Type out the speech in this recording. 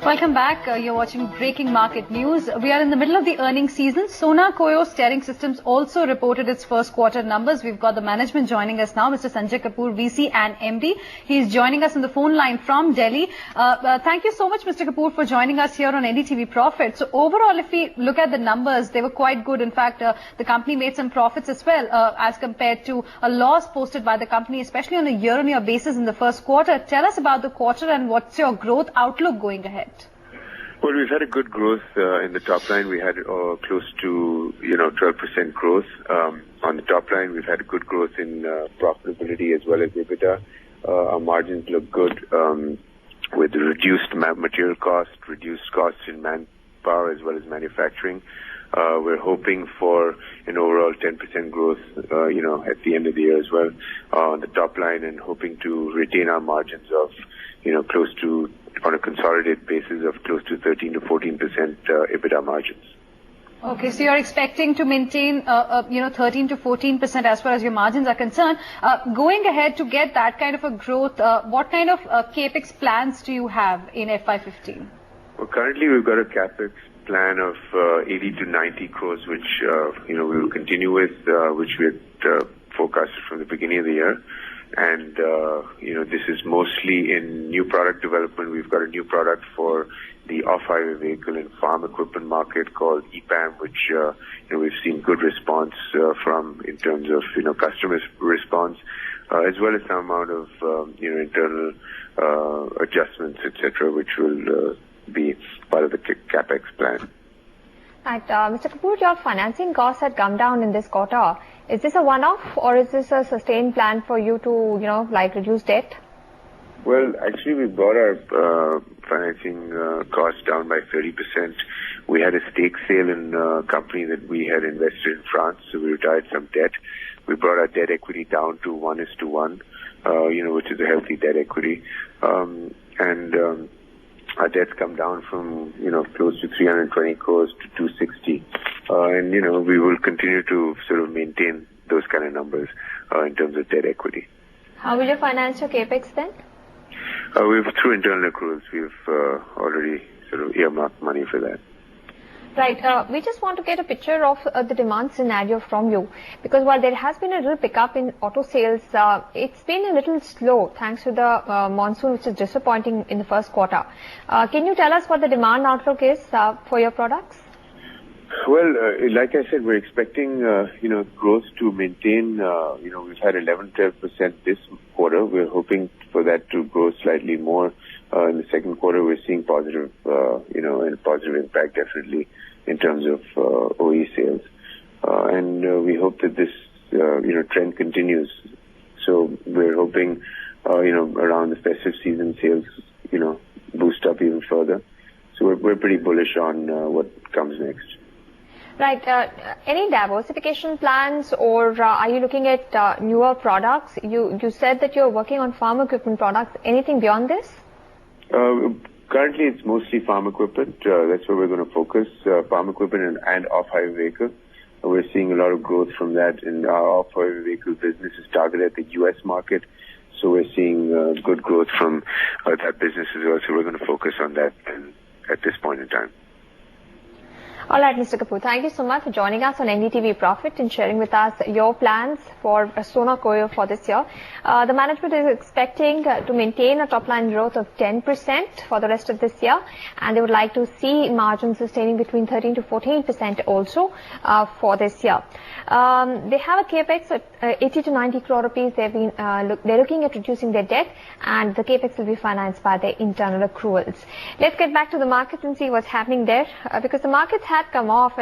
Welcome back. You're watching Breaking Market News. We are in the middle of the earnings season. SonaKoyoSteeringSystems also reported its first quarter numbers. We've got the management joining us now, Mr. Sanjay Kapoor, VC and MD. He's joining us on the phone line from Delhi. Thank you so much, Mr. Kapoor, for joining us here on NDTVProfit. So overall, if we look at the numbers, they were quite good. In fact, the company made some profits as well as compared to a loss posted by the company, especially on a year-on-year basis in the first quarter. Tell us about the quarter and what's your growth outlook going ahead? Well, we've had a good growth in the top line. We had close to 12% growth on the top line. We've had good growth in profitability as well as EBITDA. Our margins look good with reduced material cost, reduced costs in manpower as well as manufacturing. We're hoping for an overall 10% growth, at the end of the year as well on the top line, and hoping to retain our margins of, close to, on a consolidated basis, of close to 13 to 14% EBITDA margins. Okay, so you're expecting to maintain, 13 to 14% as far as your margins are concerned. Going ahead to get that kind of a growth, what kind of capex plans do you have in FY15? Well, currently we've got a capex plan of 80 to 90 crores, which we will continue with, which we had forecasted from the beginning of the year. And this is mostly in new product development. We've got a new product for the off-highway vehicle and farm equipment market called EPAM, which we've seen good response from in terms of customers' response, as well as some amount of internal adjustments, etc., which will be part of the capex plan. Right, Mr. Kapoor, your financing costs had come down in this quarter. Is this a one-off, or is this a sustained plan for you to, reduce debt? Well, actually, we brought our financing costs down by 30%. We had a stake sale in a company that we had invested in France, so we retired some debt. We brought our debt equity down to 1:1, which is a healthy debt equity. Our debt's come down from, close to 320 crores to 260. We will continue to sort of maintain those kind of numbers in terms of debt equity. How will you finance your capex then? Through internal accruals. We've already sort of earmarked money for that. Right. We just want to get a picture of the demand scenario from you, because while there has been a little pickup in auto sales, it's been a little slow thanks to the monsoon, which is disappointing in the first quarter. Can you tell us what the demand outlook is for your products? Well, like I said, we're expecting, growth to maintain. We've had 11-12% this quarter. We're hoping for that to grow slightly more in the second quarter. We're seeing positive, and positive impact definitely in terms of OE sales. And we hope that this, trend continues. So we're hoping, around the festive season sales, boost up even further. So we're pretty bullish on what comes next. Right. Any diversification plans, or are you looking at newer products? You said that you're working on farm equipment products. Anything beyond this? Currently, it's mostly farm equipment. That's where we're going to focus, farm equipment and off-highway vehicle. We're seeing a lot of growth from that, and our off-highway vehicle business is targeted at the U.S. market. So we're seeing good growth from that business as well. So we're going to focus on that at this point in time. All right, Mr. Kapoor, thank you so much for joining us on NDTVProfit and sharing with us your plans for SonaKoyo for this year. The management is expecting to maintain a top-line growth of 10% for the rest of this year, and they would like to see margins sustaining between 13 to 14% also for this year. They have a capex at 80 to 90 crore rupees. They're looking at reducing their debt, and the capex will be financed by their internal accruals. Let's get back to the markets and see what's happening there, because the markets had come off and